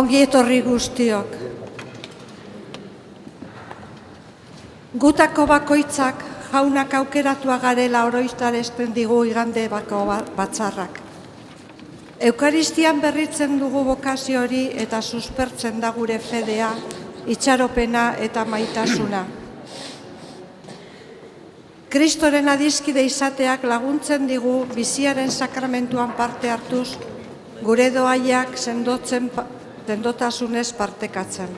Ongi etorri guztiok. Gutako bakoitzak jaunak aukeratua garela oroitzarezten digu igande bako batzarrak. Eukaristian berritzen dugu bokazio hori eta suspertzen da gure fedea, itxaropena eta maitasuna. Kristoren adiskide izateak laguntzen digu biziaren sakramentuan parte hartuz, gure doaiak sendotasunez partekatzen.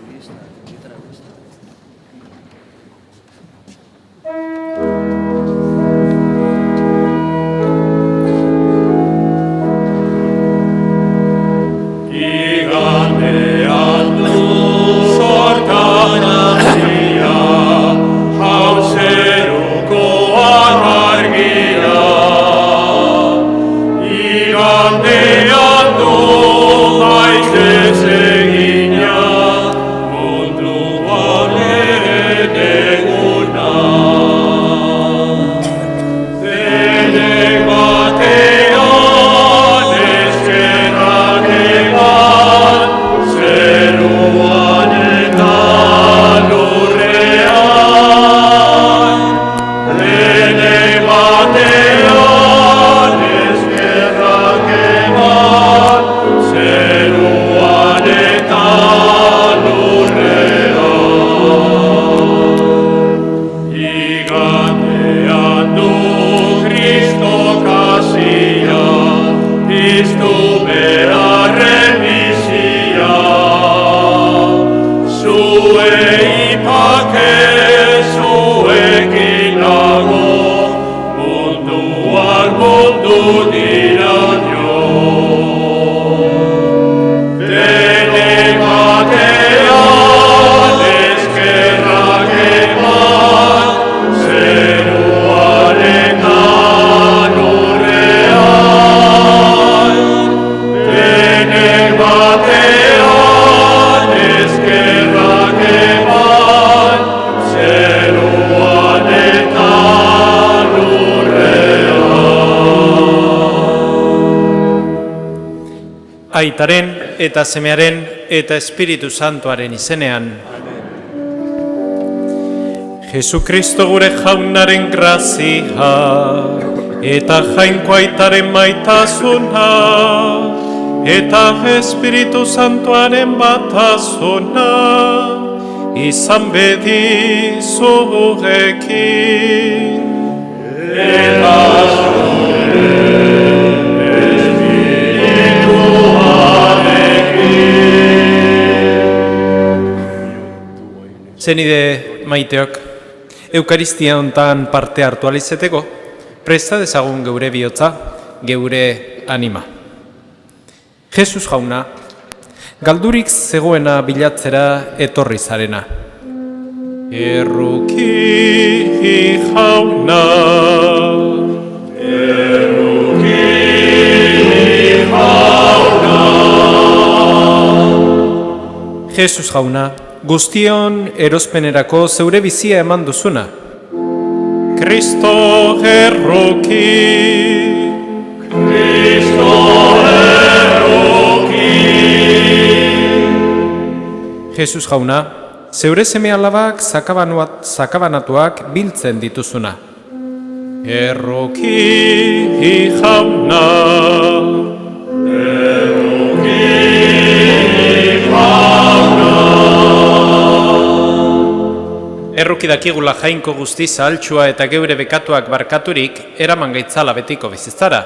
Aitaren eta Semearen eta Espiritu Santuaren izenean. Jesukristo gure jaunaren grazia eta jainko aitaren maitasuna eta Espiritu Santuaren batasuna izan bedi zuekin. Eta zenide maiteok, Eukaristia hontan parte hartu alizeteko, presta dezagun geure bihotza, geure anima. Jesus jauna, galdurik zegoena bilatzera etorri zarena. Erruki jauna, erruki jauna. Jesus jauna, guztion erospenerako zeure bizia eman duzuna. Kristo erroki, Kristo erroki. Jesus jauna, zeure seme alabak sakabanatuak biltzen dituzuna. Erroki jauna, erroki jauna. Erruki dakigula jainko guztiz ahaltsua eta geure bekatuak barkaturik eraman gaitzala betiko bizitzara.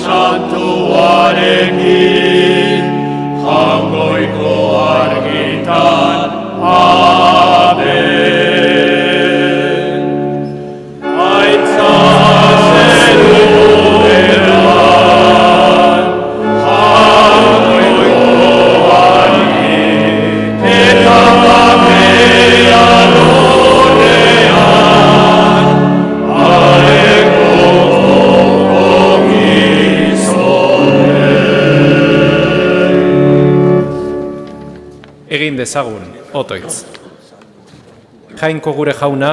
Santuarekin, jangoiko argitan, amen. Aitza zerueran, jangoiko argi, eta papea lorrean, areko egin dezagun, otoitz. Jainko gure jauna,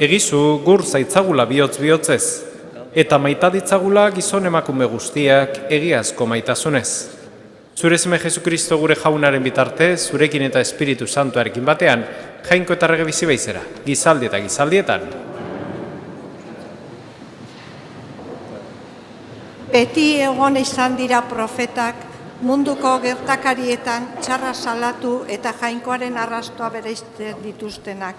egizu gur zaitzagula bihotz-bihotzez, eta maita ditzagula gizon emakume guztiak egiazko maitasunez. Zure seme Jesukristo gure jaunaren bitarte, zurekin eta Espiritu Santuarekin batean, jainko eta rege bizi baizera, gizaldi eta gizaldietan. Beti egon izan dira profetak, munduko gertakarietan txarra salatu eta jainkoaren arrastoa bereizten dituztenak.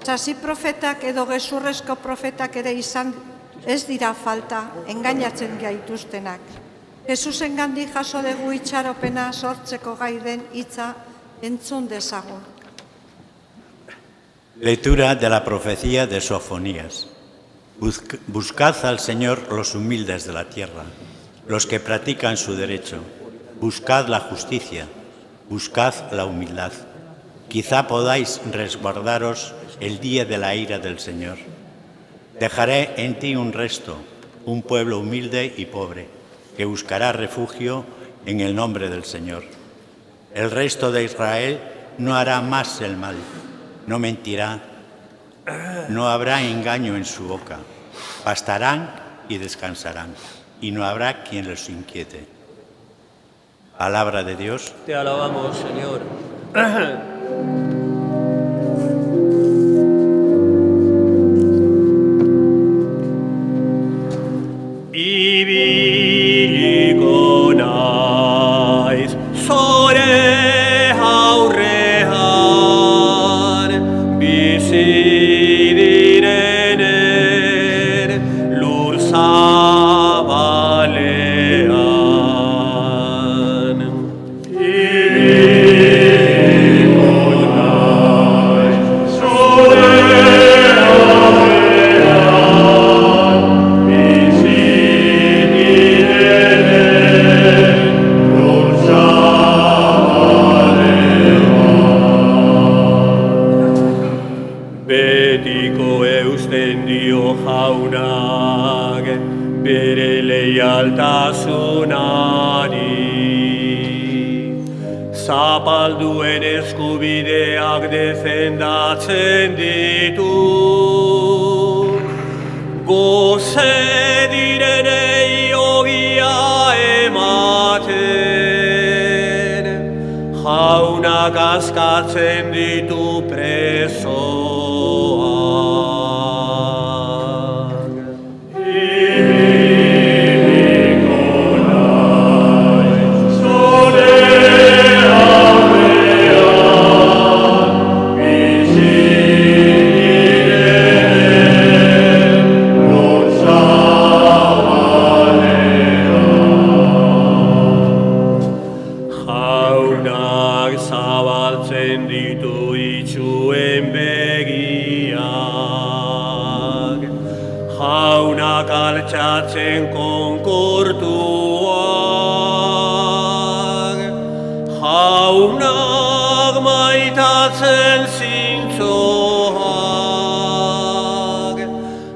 Txasi profetak edo gezurrezko profetak ere izan ez dira falta, engainatzen gaituztenak. Jesusengandik jaso dugu itxaropena sortzeko gai den hitza entzun dezagun. Lectura de la profecía de Sofonías. Buscad al Señor los humildes de la tierra, los que practican su derecho. Buscad la justicia, buscad la humildad. Quizá podáis resguardaros el día de la ira del Señor. Dejaré en ti un resto, un pueblo humilde y pobre, que buscará refugio en el nombre del Señor. El resto de Israel no hará más el mal, no mentirá, no habrá engaño en su boca. Pastarán y descansarán, y no habrá quien los inquiete. Palabra de Dios. Te alabamos, Señor. Ibiliko naiz zure aurrean, bizi direnen lur zabalean. Betiko eusten dio jaunak bere leialtasunari. Zapalduen eskubideak defendatzen ditu. Goze direnei ogia ematen, jaunak askatzen ditu presoak. Zabaltzen ditu itxuen begiak, jaunak altxatzen konkortuak, jaunak maitatzen zintzoak,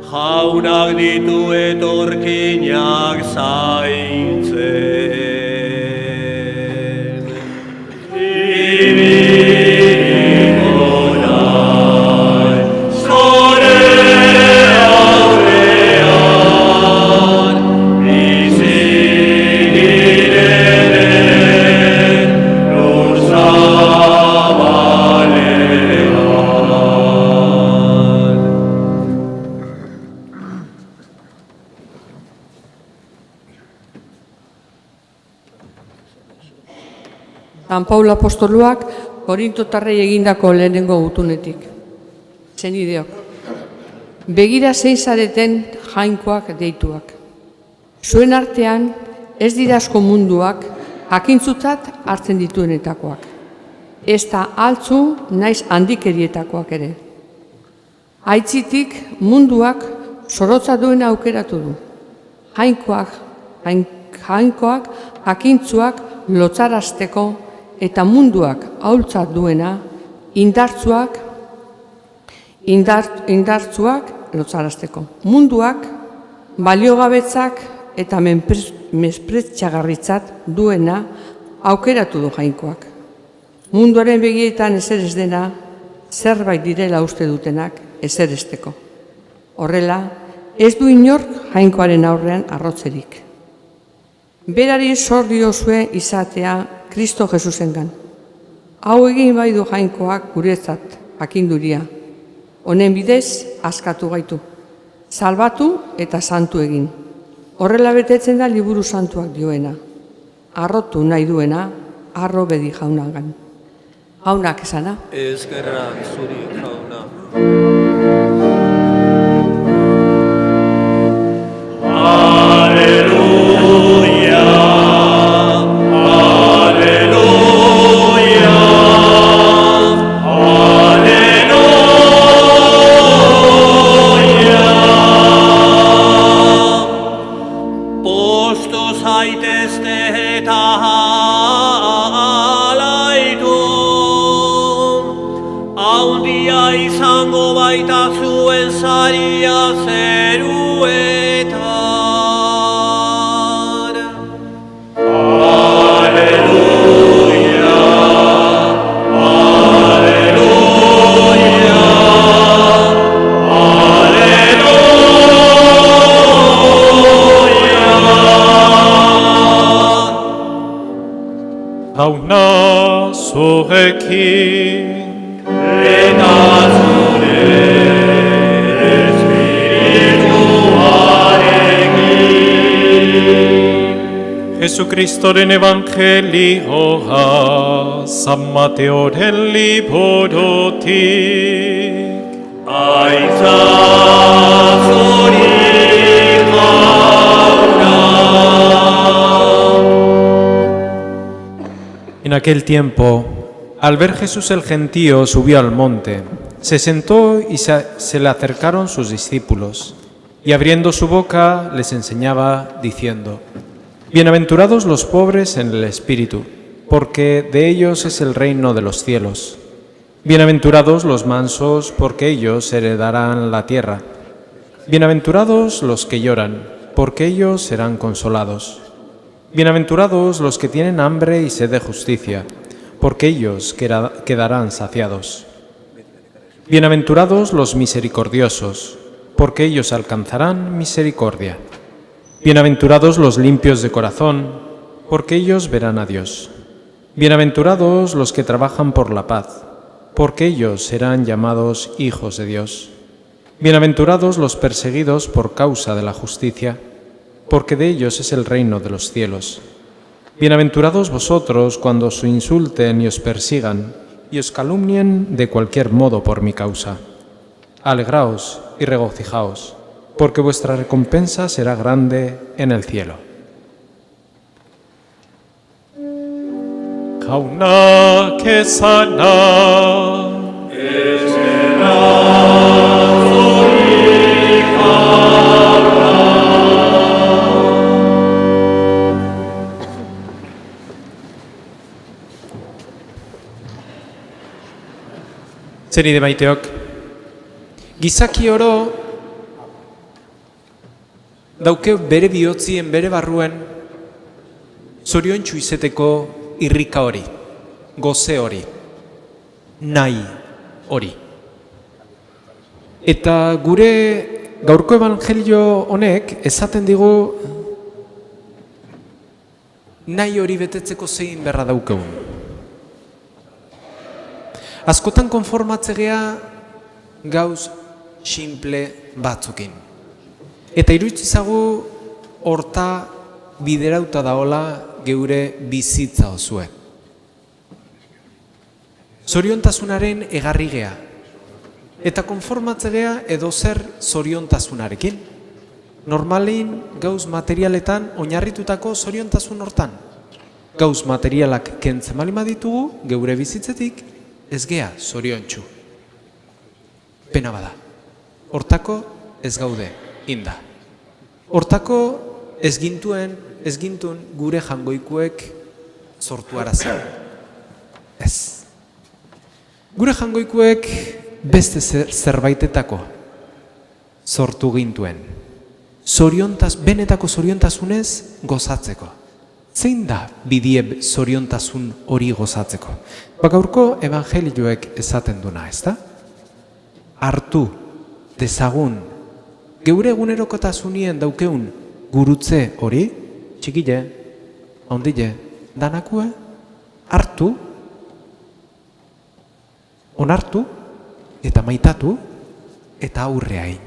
jaunak ditu etorkinak zaintzen. San Paulo apostoluak Korintotarrei egindako lehenengo gutunetik. Senideok, begira zein zareten jainkoak deituak. Zuen artean ez dira asko munduak jakintzutzat hartzen dituenetakoak. Ez da altzu naiz handikerietakoak ere. Aitzitik munduak zorotza duena aukeratu du. Jainkoak jakintzuak lotzarazteko eta munduak ahultzat duena indartsuak lotzarazteko. Munduak baliogabetzak eta mespretxagarritzat duena aukeratu du jainkoak. Munduaren begietan ezer ez dena, zerbait direla uste dutenak ezer esteko. Horrela, ez du inork jainkoaren aurrean arrotzerik. Berari zor diozue izatea Kristo Jesusengan. Hau egin bai du jainkoak guretzat jakinduria. Honen bidez askatu gaitu, salbatu eta santu egin. Horrela betetzen da liburu santuak dioena. Arrotu nahi duena, arro bedi jaunagan. Jaunak esana. Eskerrak zuri jauna. Aleluia, aleluia, aleluia. Posto zaitezte eta alaitu, haundia izango baita zuen saria zeruetan. Aleluia, aleluia, aleluia. Jauna zurekin, Eta zure espirituarekin. Jesucristoren evangelioa, San Mateoren liburutik. Aitza zuri jauna. En aquel tiempo, al ver Jesús el gentío, subió al monte, se sentó y se le acercaron sus discípulos, y abriendo su boca les enseñaba, diciendo: Bienaventurados los pobres en el espíritu, porque de ellos es el reino de los cielos. Bienaventurados los mansos, porque ellos heredarán la tierra. Bienaventurados los que lloran, porque ellos serán consolados. Bienaventurados los que tienen hambre y sed de justicia, porque ellos quedarán saciados. Bienaventurados los misericordiosos, porque ellos alcanzarán misericordia. Bienaventurados los limpios de corazón, porque ellos verán a Dios. Bienaventurados los que trabajan por la paz, porque ellos serán llamados hijos de Dios. Bienaventurados los perseguidos por causa de la justicia, porque de ellos es el reino de los cielos. Bienaventurados vosotros cuando os insulten y os persigan y os calumnien de cualquier modo por mi causa. Alegraos y regocijaos, porque vuestra recompensa será grande en el cielo. Jauna kesana, Zenide maiteok, gizaki oro dauke bere bihotzien, bere barruen zoriontsu izeteko irrika hori, goze hori, nahi hori. Eta gure gaurko evangelio honek esaten digu nahi hori betetzeko zein berra daukegun. Askotan konformatzegea gauz simple batzukin. Eta iruditzagu horta biderauta daola geure bizitza osue. Zoriontasunaren egarrigea. Eta konformatzegea edo zer zoriontasunarekin. Normalin gauz materialetan oinarritutako zoriontasun hortan. Gauz materialak kentzen bali ditugu, geure bizitzetik, ez gea zoriontsu. Pena bada. Hortako ez gaude, inda. Hortako ez gintun gure jangoikuek sortu arazen. Ez. Gure jangoikuek beste zerbaitetako sortu gintuen. Benetako zoriontasunez gozatzeko. Zein da bidie zoriontasun hori gozatzeko? Gaurko evangelioek esaten duna, ez da? Hartu, dezagun, geure egunerokotasunien daukeun gurutze hori, txikile, handile, danakue, hartu, onartu, eta maitatu, eta aurreain.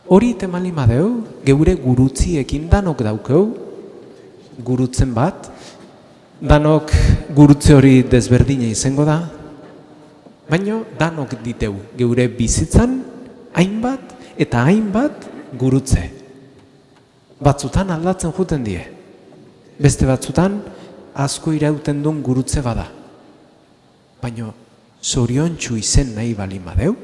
Hori temali madeu, geure gurutziekin danok daukeu, gurutzen bat, danok gurutze hori desberdina izango da, baina danok diteu geure bizitzan hainbat eta hainbat gurutze. Batzutan aldatzen juten die, beste batzutan asko irauten duen gurutze bada. Baina zoriontsu izen nahi bali madeu,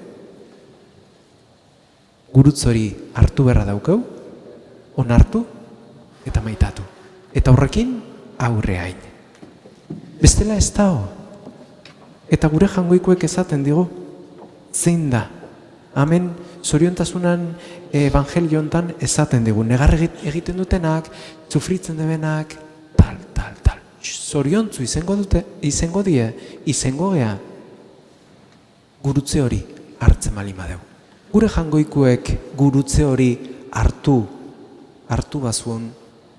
gurutze hori hartu berra daukeu, onartu eta maitatu. Eta horrekin aurreain. Bestela ez dao. Eta gure jangoikoek esaten digu, zein da. Hemen zoriontasunan evangelio hontan esaten digu. Negar egiten dutenak, sufritzen debenak, tal. Zoriontzu izango gea, gurutze hori hartzen bali madeu. Gure jangoikoek gurutze hori hartu bazuon,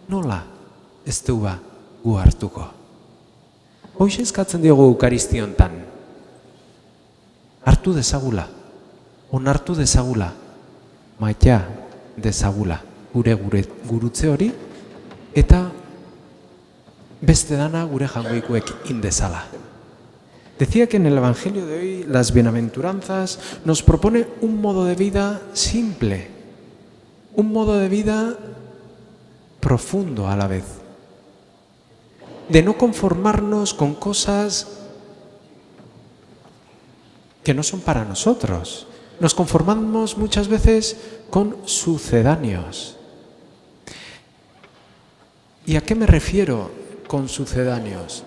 nola ez dugu gu hartuko. Hoxe eskatzen diogu Eukaristiontan. Hartu dezagula, onartu dezagula, maita dezagula gure gurutze hori, eta beste dana gure jangoikoek indezala. Decía que en el Evangelio de hoy las bienaventuranzas nos propone un modo de vida simple, un modo de vida profundo a la vez, de no conformarnos con cosas que no son para nosotros. Nos conformamos muchas veces con sucedáneos. ¿Y a qué me refiero con sucedáneos?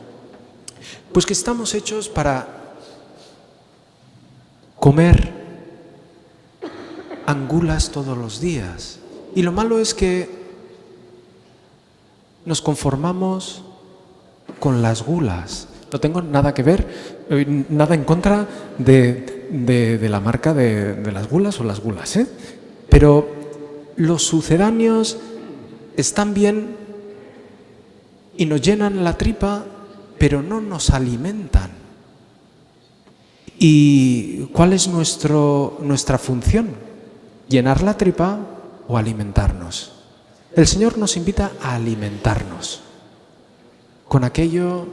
Pues que estamos hechos para comer angulas todos los días. Y lo malo es que nos conformamos con las gulas. No tengo nada que ver, nada en contra de la marca de las gulas o las gulas, ¿eh? Pero los sucedáneos están bien y nos llenan la tripa, pero no nos alimentan. ¿Y cuál es nuestra función? ¿Llenar la tripa o alimentarnos? El Señor nos invita a alimentarnos con aquello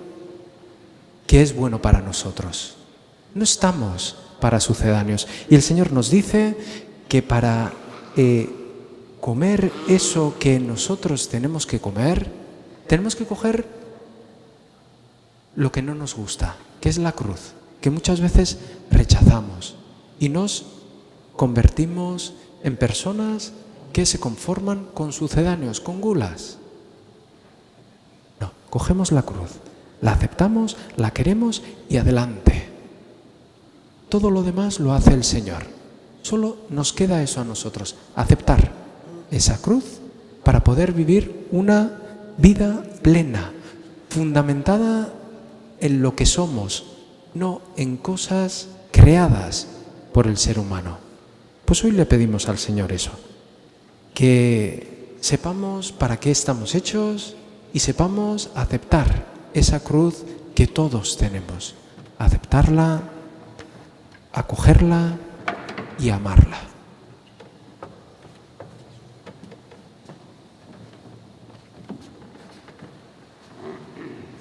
que es bueno para nosotros. No estamos para sucedáneos. Y el Señor nos dice que para comer eso que nosotros tenemos que comer, tenemos que coger lo que no nos gusta, que es la cruz, que muchas veces rechazamos y nos convertimos en personas que se conforman con sucedáneos, con gulas. No, cogemos la cruz, la aceptamos, la queremos y adelante. Todo lo demás lo hace el Señor. Solo nos queda eso a nosotros, aceptar esa cruz para poder vivir una vida plena, fundamentada en lo que somos, no en cosas creadas por el ser humano. Pues hoy le pedimos al Señor eso, que sepamos para qué estamos hechos y sepamos aceptar esa cruz que todos tenemos, aceptarla, acogerla y amarla.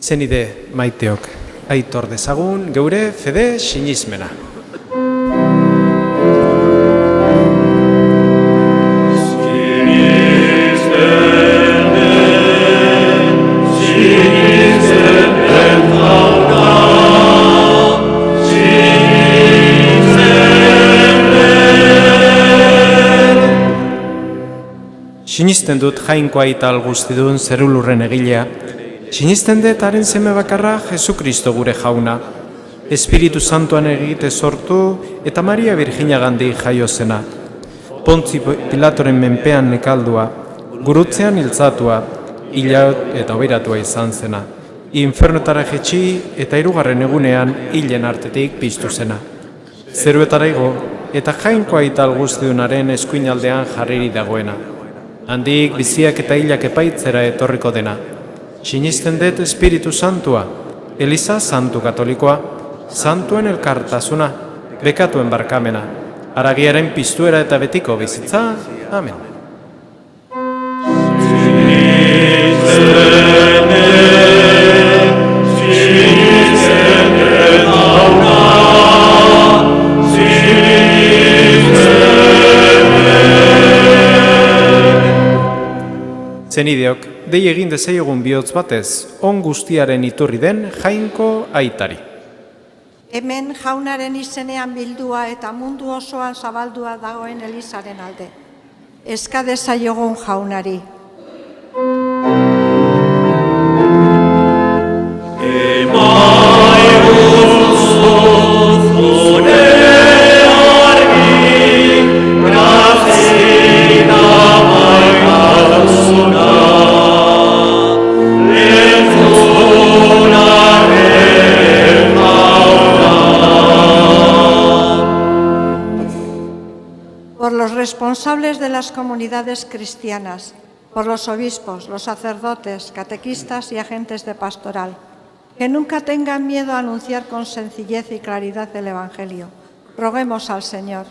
Zenide maiteok, aitor dezagun geure fede sinismena. Kyrie Sinisten dut Jainko aita algustidun zerulurren egilea. Sinisten dut haren seme bakarra Jesukristo gure jauna. Espiritu Santuan egite sortu eta Maria Virginagandik jaio zena. Pontzi Pilatoren menpean nekaldua, gurutzean hiltzatua, hilaut eta oberatua izan zena. Infernotara jetxi eta 3. egunean hilen artetik piztu zena. Zeruetara igo eta Jainko aita algustidunaren eskuinaldean jarriri dagoena. Handik biziak eta hilak epaitzera etorriko dena. Sinisten dut Espiritu Santua, Eliza Santu Katolikoa, Santuen elkartasuna, bekatuen barkamena, haragiaren piztuera eta betiko bizitza. Amen. Zenideok, dei egin dezaiogun bihotz batez, on guztiaren iturri den Jainko aitari. Hemen jaunaren izenean bildua eta mundu osoan zabaldua dagoen Elizaren alde. Eska dezaiogun jaunari. Por los responsables de las comunidades cristianas, por los obispos, los sacerdotes, catequistas y agentes de pastoral, que nunca tengan miedo a anunciar con sencillez y claridad el Evangelio. Roguemos al Señor.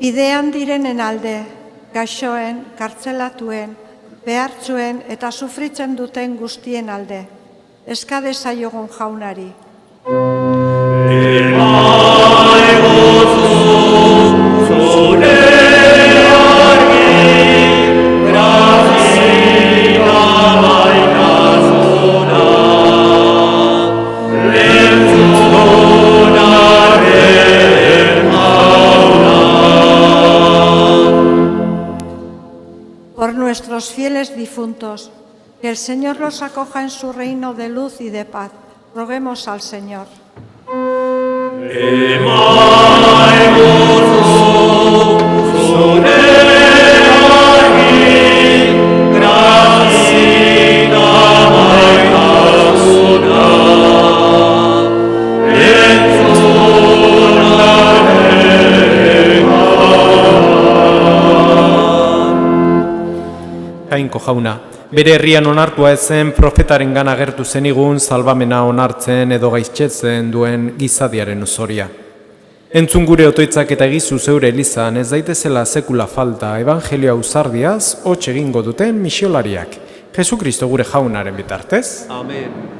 Bidean direnen alde, gaixoen, kartzelatuen, behartzuen eta sufritzen duten guztien alde. Eska dezaiogun jaunari. Por nuestros fieles difuntos, que el Señor los acoja en su reino de luz y de paz. Roguemos al Señor. Jainko jauna, bere herrian onartua ezen profetaren gana agertu zenigun salbamena onartzen edo gaitxetzen duen gizadiaren usoria. Entzun gure otoitzak eta egizu zeure elizan ez daitezela sekula falta evangelioa uzardiaz hots egingo duten misiolariak. Jesukristo gure jaunaren bitartez. Amen.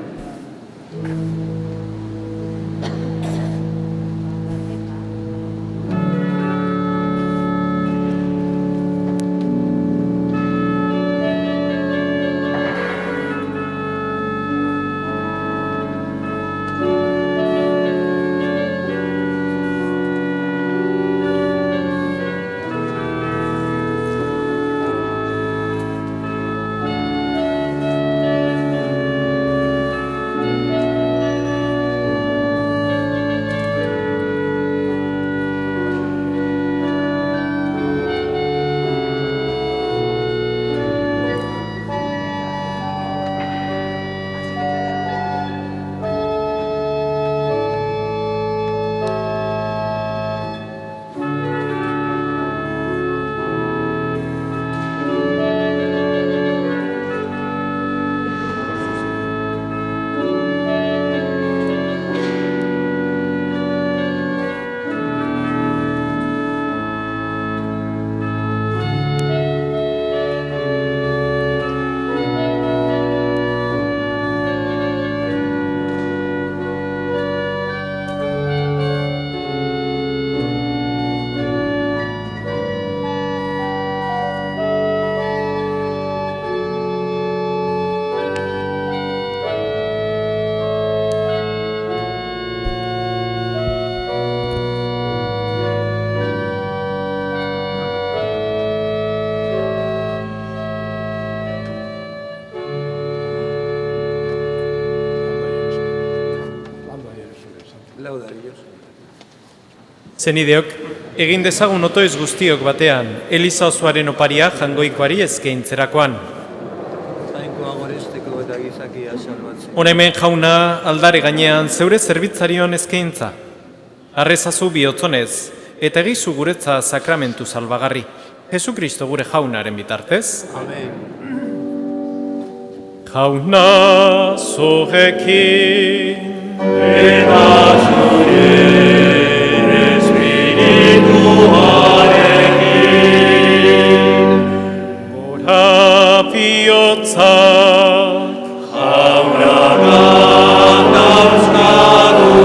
Zenideok, egin dezagun otoiz guztiok batean, Eliza osoaren oparia jangoikoari eskaintzerakoan. Jainkoa goresteko eta gizakia salbatzeko. Hona hemen jauna aldare gainean zeure zerbitzarion eskaintza. Arrezazu bihotzonez, eta egizu guretza sakramentu salbagarri. Jesukristo gure jaunaren bitartez. Amen. Jauna zurekin. Eta zure espirituarekin. Gora bihotzak. Jaunagan dauzkagu.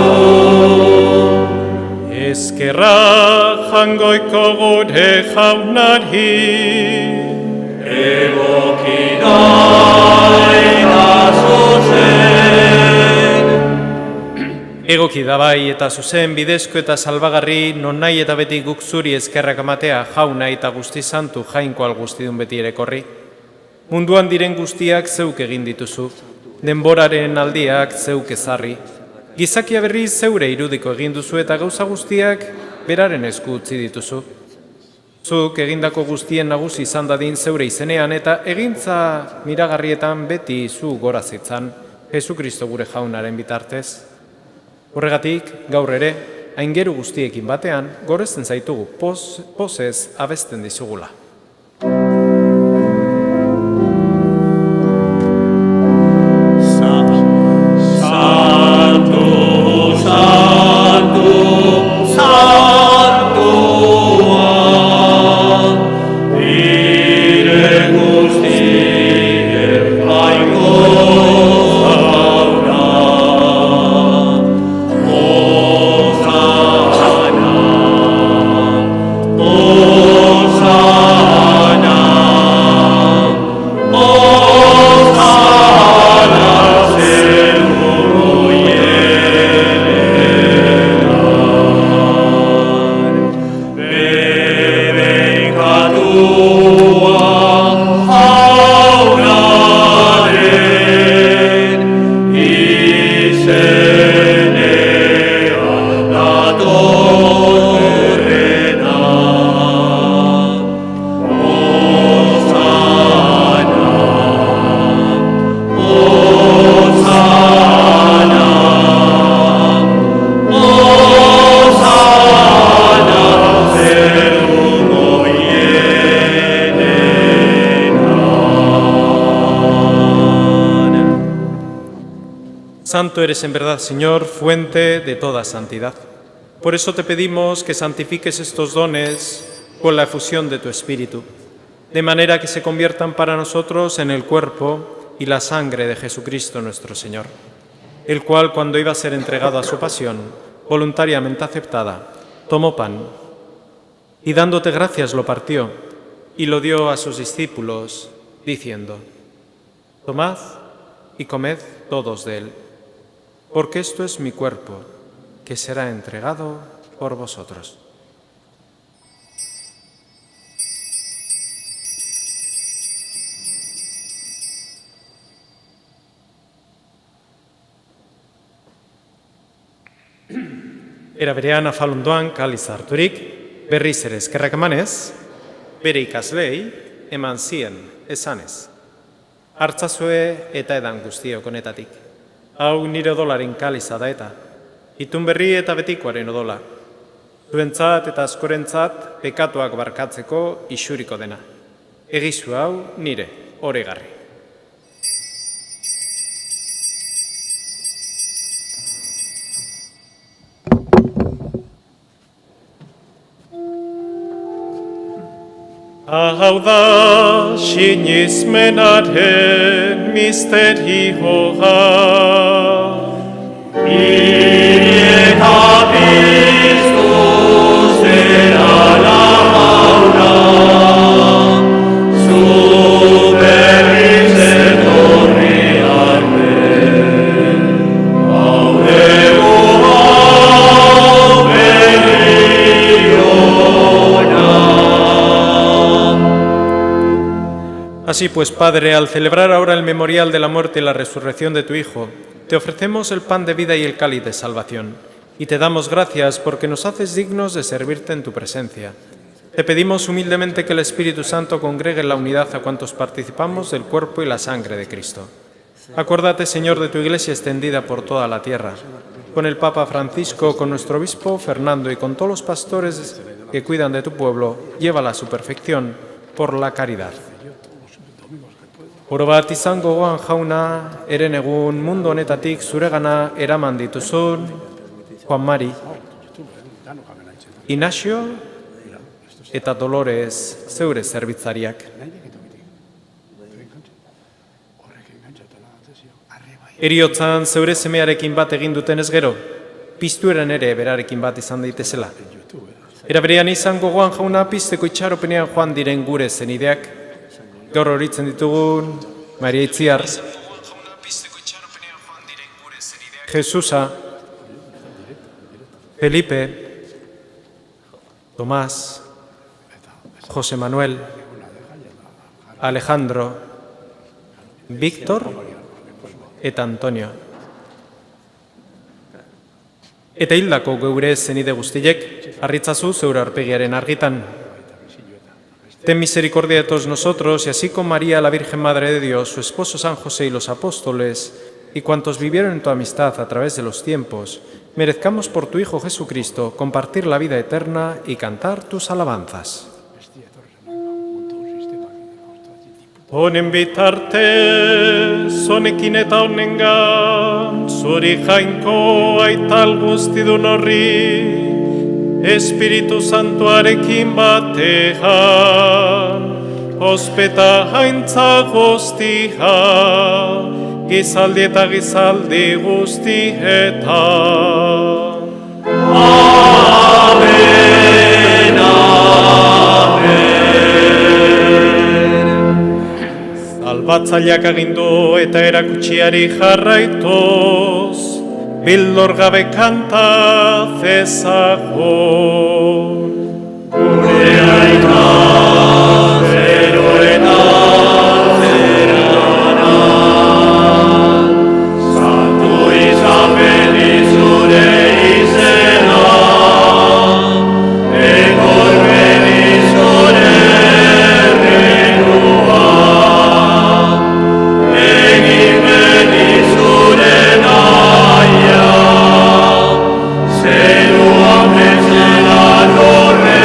Eskerra jangoiko gure jaunari. Egoki da eta zuzen. Egoki da bai eta zuzen bidezko eta salbagarri non nahi eta beti guk zuri eskerrak amatea jauna eta guzti santu jainko algustidun beti erekorri. Munduan diren guztiak zeuk egin dituzu, denboraren aldiak zeuk ezarri. Gizakia berri zeure irudiko egin duzu eta gauza guztiak beraren esku utzi dituzu. Zuk egindako guztien nagusi izan dadin zeure izenean eta egintza miragarrietan beti zu gora zitzan, Jesukristo gure jaunaren bitartez. Horregatik, gaur ere, aingeru guztiekin batean, gorezen zaitugu pozez abesten dizugula. Santu, santu, santua, dire guztiek jainko jauna. Hosana, Hosana, Hosana, Santo eres en verdad, Señor, fuente de toda santidad. Por eso te pedimos que santifiques estos dones con la efusión de tu Espíritu, de manera que se conviertan para nosotros en el cuerpo y la sangre de Jesucristo nuestro Señor, el cual, cuando iba a ser entregado a su pasión, voluntariamente aceptada, tomó pan y dándote gracias lo partió y lo dio a sus discípulos, diciendo: Tomad y comed todos de él, porque esto es mi cuerpo, que será entregado por vosotros. Era berean afalondoan kaliz harturik, berriz ere eskerrak emanez, bere ikaslei eman zien esanez: hartzazue eta edan guztiok honetatik. Hau nire odolaren kaliza da eta, itun berri eta betikoaren odola. Zuentzat eta askorentzat pekatuak barkatzeko isuriko dena. Egizu hau nire oregarri. Hau da sinismenaren misterioa. Eta piztu zera jauna, zu berriz etorri arte. Hau dugu hau beriona. Así pues, Padre, al celebrar ahora el memorial de la muerte y la resurrección de tu Hijo, te ofrecemos el pan de vida y el cáliz de salvación, y te damos gracias porque nos haces dignos de servirte en tu presencia. Te pedimos humildemente que el Espíritu Santo congregue en la unidad a cuantos participamos del cuerpo y la sangre de Cristo. Acuérdate, Señor, de tu Iglesia extendida por toda la tierra, con el Papa Francisco, con nuestro obispo Fernando y con todos los pastores que cuidan de tu pueblo, llévala a su perfección por la caridad. Oro bat izan gogoan jauna, eren egun mundu honetatik zuregana eraman dituzun, Juan Mari, Ignacio eta Dolores zeure zerbitzariak. Heriotzan zeure semearekin bat egin dutenez gero, piztueran ere berarekin bat izan daitezela. Era berean izan gogoan jauna pizteko itxaropenean joan diren gure zenideak, gaur horitzen ditugun Maria Itziar, Jesusa, Felipe, Tomás, José Manuel, Alejandro, Víctor eta Antonio. Eta hildako geure zenide guztiek, harritzazu zeure aurpegiaren argitan. Ten misericordia de todos nosotros y así con María, la Virgen Madre de Dios, su esposo San José y los apóstoles, y cuantos vivieron en tu amistad a través de los tiempos, merezcamos por tu Hijo Jesucristo compartir la vida eterna y cantar tus alabanzas. Honen bitarte, zonekin eta honengan, zuri jainko aital guztidun horri, Espiritu Santuarekin batean, ospeta haintza guztia, gizaldi eta gizaldi guztietan. Amen, amen. Salbatzaileak agindu eta erakutsiari jarraituz, bildor gabe kanta zezagun. Gure aita, zero eta zerana, santu izapen izure izena, ekorben izure renua, egimen izure naia, zeruan bezala dorrean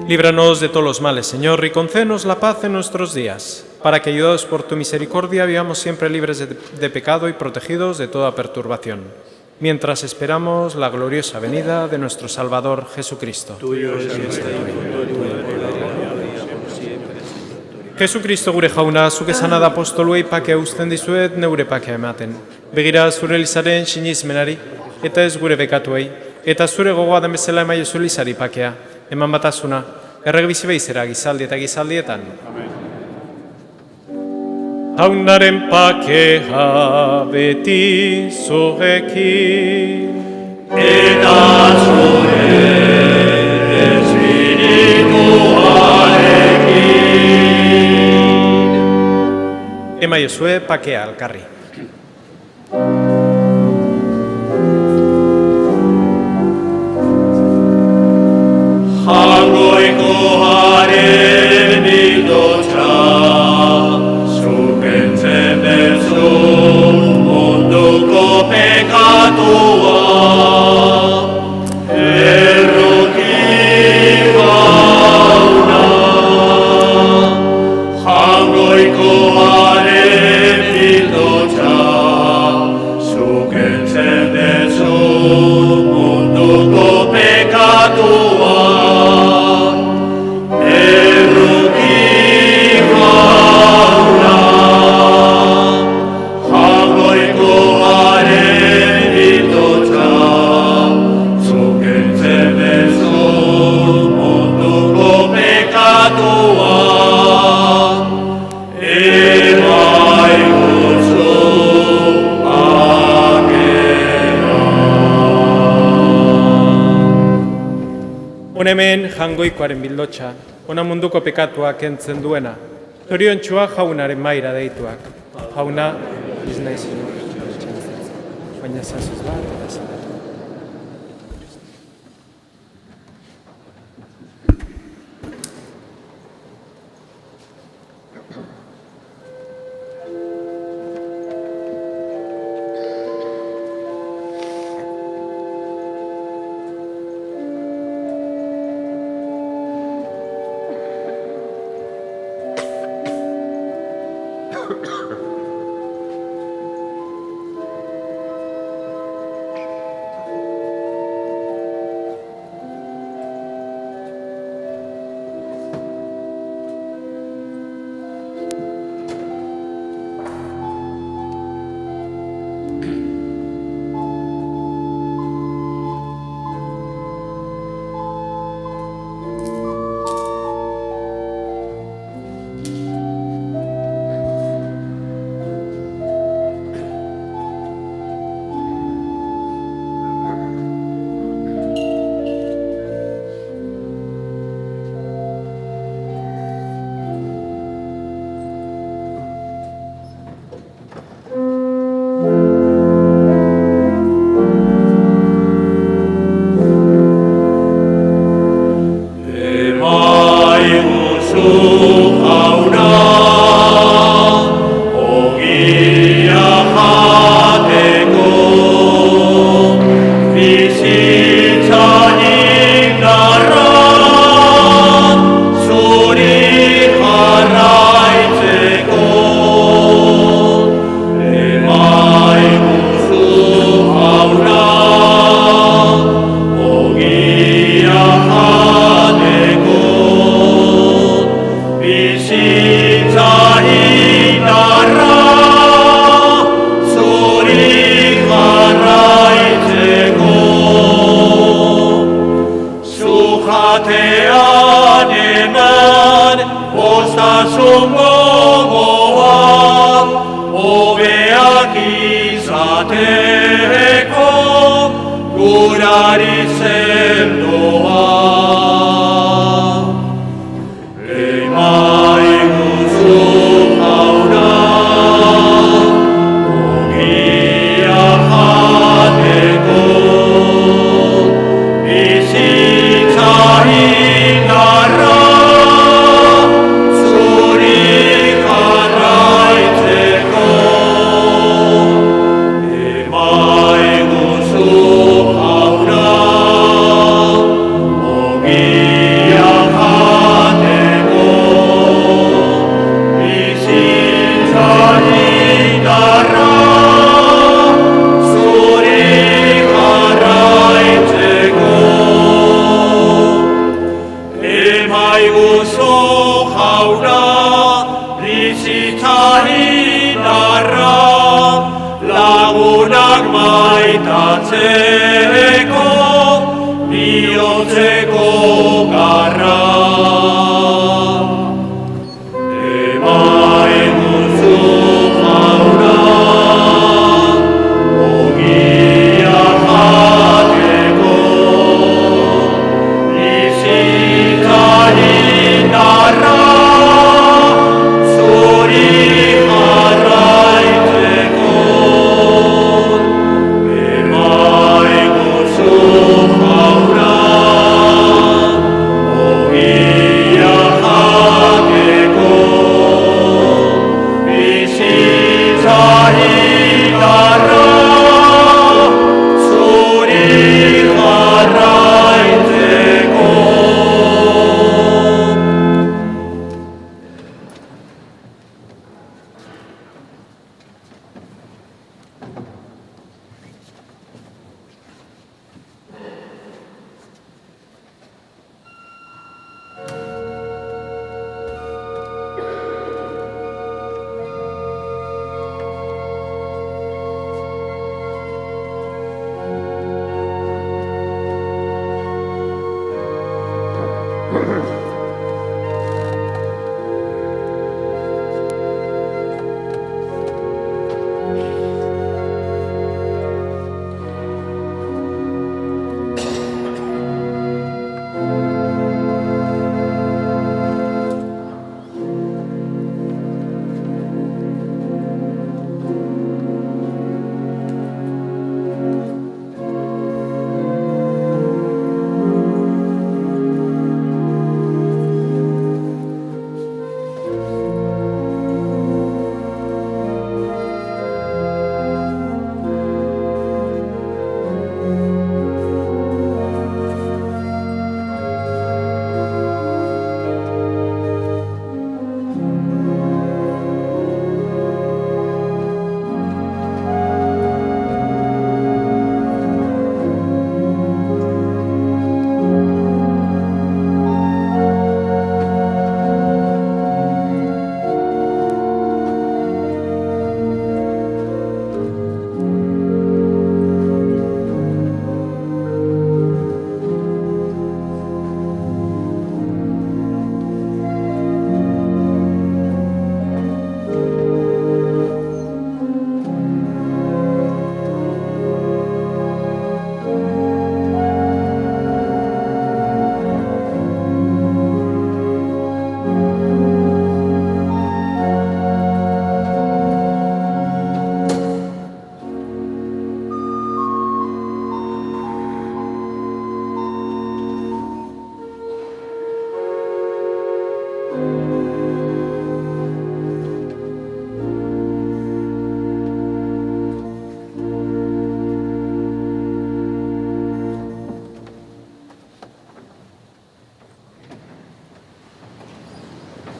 Líbranos de todos los males, Señor, y concédenos la paz en nuestros días, para que, ayudados por tu misericordia, vivamos siempre libres de pecado y protegidos de toda perturbación, mientras esperamos la gloriosa venida de nuestro Salvador Jesucristo. Jesucristo gure jauna, zuk esana da apostoluei pakea uzten dizuet neure pakea ematen. Begira zure Elizaren sinismenari, eta ez gure bekatuei, eta zure gogoa den bezala emaiozu Elizari pakea, eman batasuna, errege bizi behizera gizaldi eta gizaldietan. Jaunaren pakea beti zurekin, eta zure espirituarekin. Emaiozue pakea alkarri. Jangoikoaren ildotza, zukentzen berzu munduko pekatua. Erroki jauna, jangoikoaren ildotza, zukentzen berzu munduko pekatua. Honemen jangoikoaren bildotxa, ona munduko pekatuak kentzen duena, zoriontxua jaunaren maira deituak. Jauna, ez naiz baina zazuz bat eta zara.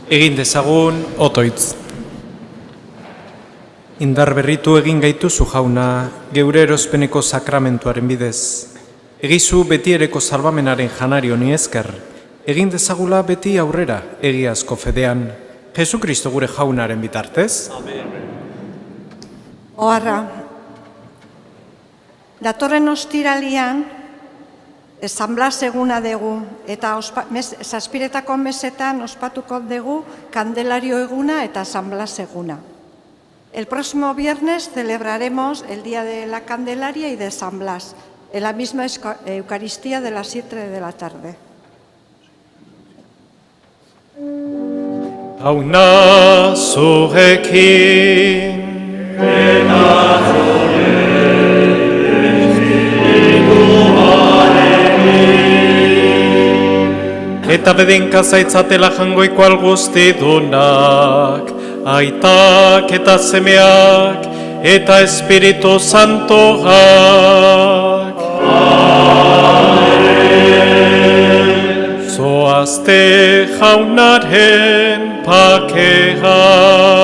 Egin dezagun otoitz. Indar berritu egin gaituzu jauna, geure erospeneko sakramentuaren bidez. Egizu betiereko salbamenaren janari honi esker, egin dezagula beti aurrera egiazko fedean, Jesu Kristo gure jaunaren bitartez. Oharra, datorren ostiralian, Esanblas eguna dugu, eta zazpiretako mesetan ospatuko dugu Kandelario eguna eta Esanblas eguna. El próximo viernes celebraremos el Día de la Candelaria y de San Blas, en la misma Eucaristía de las 7 de la tarde. Jauna zurekin, eta bedinka zaitzatela jangoiko alguztidunak, aitak eta semeak, eta Espiritu Santoak. Amen. Zoazte jaunaren pakean.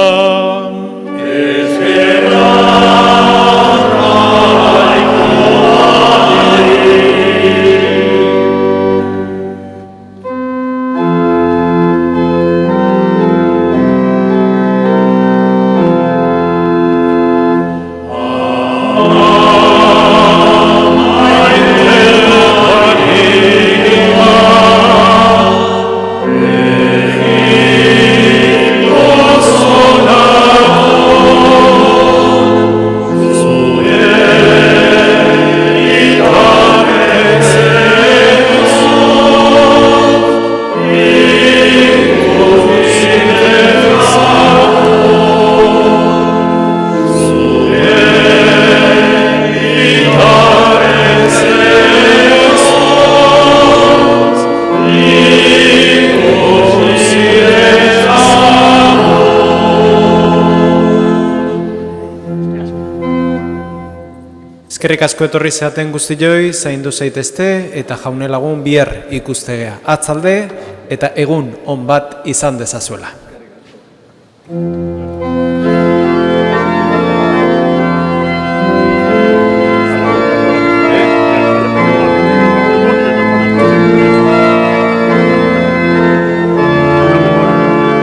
Eskerrik asko etorri zeaten guztioi, zaindu zaitezte eta jaune lagun bihar ikustegea. Atzalde eta egun on bat izan dezazuela.